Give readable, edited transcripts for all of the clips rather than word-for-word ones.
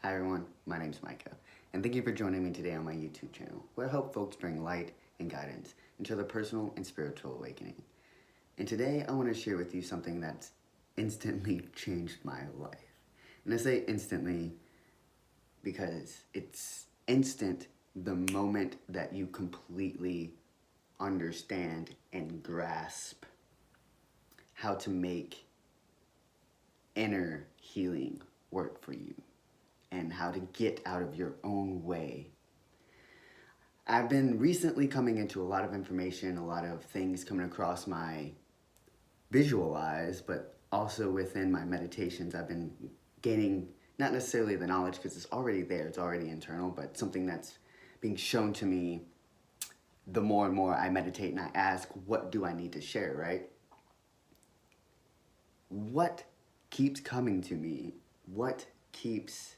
Hi everyone, my name's Micah, and thank you for joining me today on my YouTube channel, where I help folks bring light and guidance into their personal and spiritual awakening. And today I want to share with you something that's instantly changed my life. And I say instantly because it's instant the moment that you completely understand and grasp how to make inner healing work for you and how to get out of your own way. I've been recently coming into a lot of information, a lot of things coming across my visual eyes, but also within my meditations, I've been gaining not necessarily the knowledge because it's already there, it's already internal, but something that's being shown to me the more and more I meditate and I ask, what do I need to share, right? What keeps coming to me? What keeps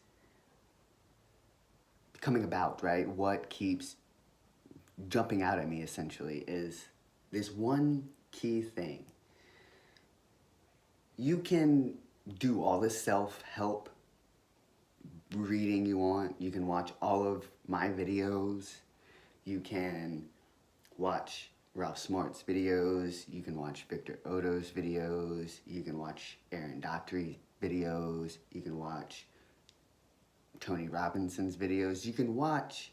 coming about, right? What keeps jumping out at me essentially is this one key thing. You can do all this self-help reading you want. You can watch all of my videos. You can watch Ralph Smart's videos. You can watch Victor Odo's videos. You can watch Aaron Daughtry's videos. You can watch Tony Robinson's videos. You can watch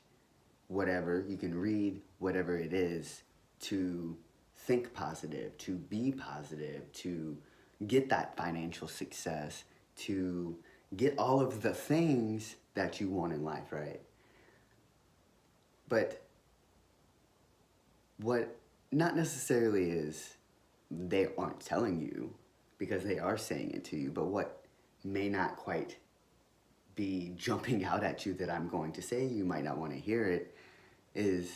whatever, you can read whatever it is to think positive, to be positive, to get that financial success, to get all of the things that you want in life, right? But what not necessarily is they aren't telling you, because they are saying it to you, but what may not quite be jumping out at you that I'm going to say, you might not want to hear it, is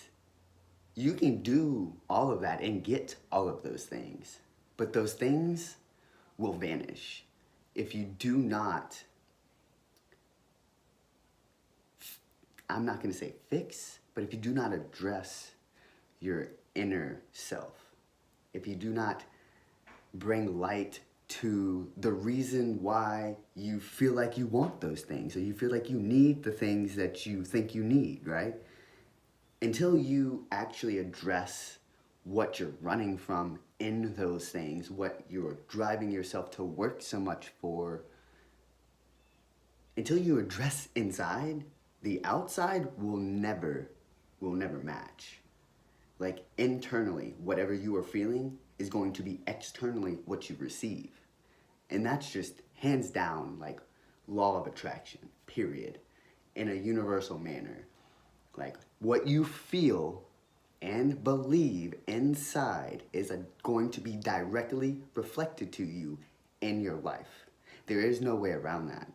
you can do all of that and get all of those things, but those things will vanish if you do not, I'm not going to say fix, but if you do not address your inner self, if you do not bring light to the reason why you feel like you want those things, or you feel like you need the things that you think you need, right? Until you actually address what you're running from in those things, what you're driving yourself to work so much for, until you address inside, the outside will never match. Like internally, whatever you are feeling is going to be externally what you receive. And that's just hands down, like law of attraction, period, in a universal manner. Like what you feel and believe inside is going to be directly reflected to you in your life. There is no way around that.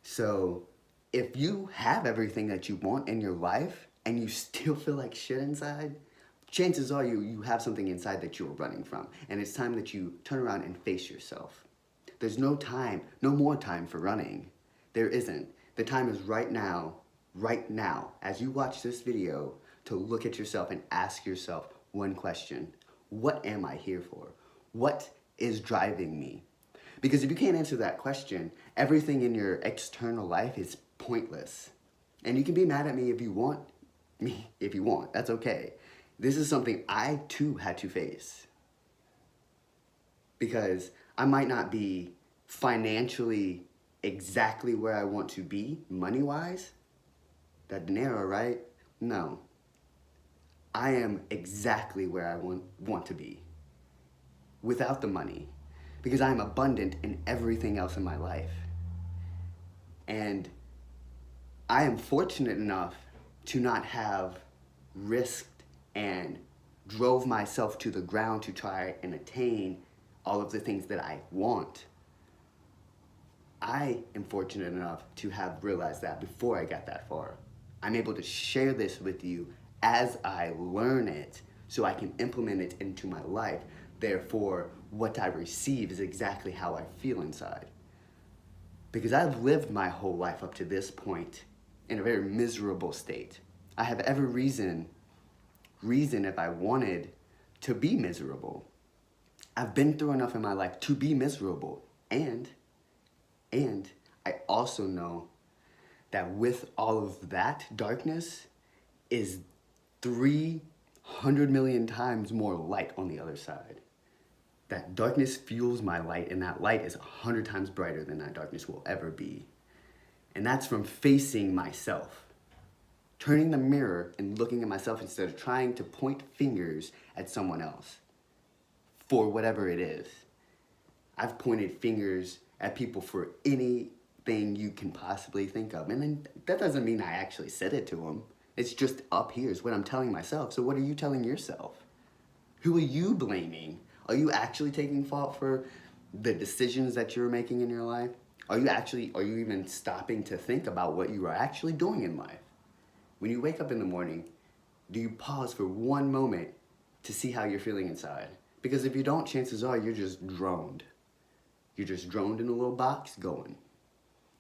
So if you have everything that you want in your life and you still feel like shit inside, chances are you have something inside that you're running from. And it's time that you turn around and face yourself. There's no more time for running. There isn't. The time is right now, as you watch this video, to look at yourself and ask yourself one question. What am I here for? What is driving me? Because if you can't answer that question, everything in your external life is pointless. And you can be mad at me if you want, that's okay. This is something I too had to face. Because I might not be financially exactly where I want to be, money-wise. That dinero, right? No. I am exactly where I want to be without the money, because I am abundant in everything else in my life. And I am fortunate enough to not have risked and drove myself to the ground to try and attain all of the things that I want. I am fortunate enough to have realized that before I got that far. I'm able to share this with you as I learn it so I can implement it into my life. Therefore, what I receive is exactly how I feel inside. Because I've lived my whole life up to this point in a very miserable state. I have every reason if I wanted to be miserable. I've been through enough in my life to be miserable. And I also know that with all of that darkness is 300 million times more light on the other side. That darkness fuels my light, and that light is 100 times brighter than that darkness will ever be. And that's from facing myself. Turning the mirror and looking at myself instead of trying to point fingers at someone else for whatever it is. I've pointed fingers at people for anything you can possibly think of. And then that doesn't mean I actually said it to them. It's just up here is what I'm telling myself. So what are you telling yourself? Who are you blaming? Are you actually taking fault for the decisions that you're making in your life? Are you even stopping to think about what you are actually doing in life? When you wake up in the morning, do you pause for one moment to see how you're feeling inside? Because if you don't, chances are you're just droned. You're just droned in a little box going.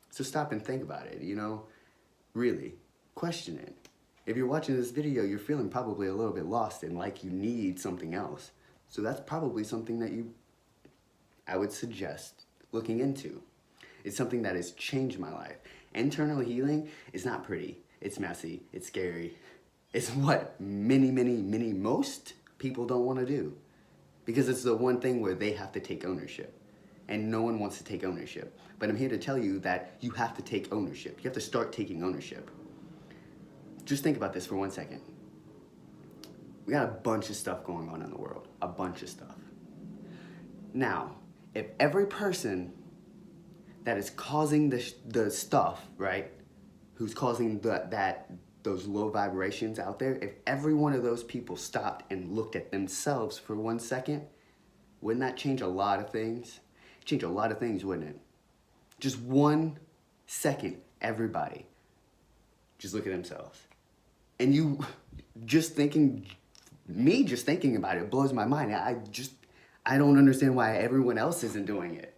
So stop and think about it, Really, question it. If you're watching this video, you're feeling probably a little bit lost and like you need something else. So that's probably something that I would suggest looking into. It's something that has changed my life. Internal healing is not pretty. It's messy. It's scary. It's what most people don't want to do. Because it's the one thing where they have to take ownership. And no one wants to take ownership. But I'm here to tell you that you have to take ownership. You have to start taking ownership. Just think about this for 1 second. We got a bunch of stuff going on in the world. A bunch of stuff. Now, if every person that is causing the stuff, right, who's causing those low vibrations out there, if every one of those people stopped and looked at themselves for 1 second, wouldn't that change a lot of things? Change a lot of things, wouldn't it? Just 1 second, everybody just look at themselves. And just thinking about it blows my mind. I don't understand why everyone else isn't doing it.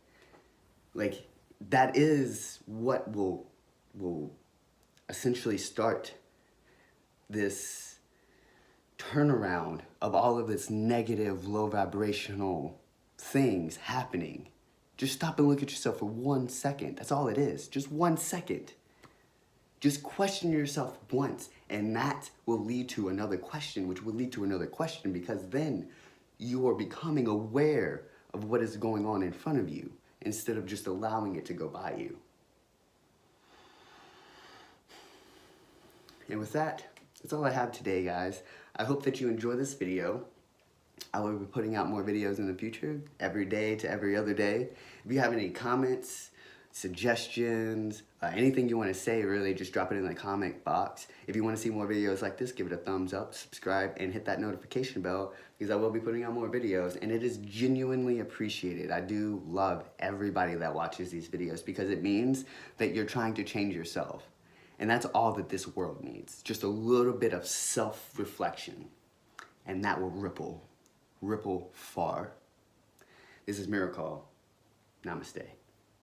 Like, that is what will essentially start this turnaround of all of this negative, low vibrational things happening. Just stop and look at yourself for 1 second. That's all it is. Just 1 second. Just question yourself once, and that will lead to another question, which will lead to another question, because then you are becoming aware of what is going on in front of you instead of just allowing it to go by you. And with that, that's all I have today, guys. I hope that you enjoy this video. I will be putting out more videos in the future, every day to every other day. If you have any comments, suggestions, anything you want to say, really, just drop it in the comment box. If you want to see more videos like this, give it a thumbs up, subscribe, and hit that notification bell, because I will be putting out more videos, and it is genuinely appreciated. I do love everybody that watches these videos, because it means that you're trying to change yourself. And that's all that this world needs. Just a little bit of self-reflection, and that will ripple far. This is MirrorCall. Namaste.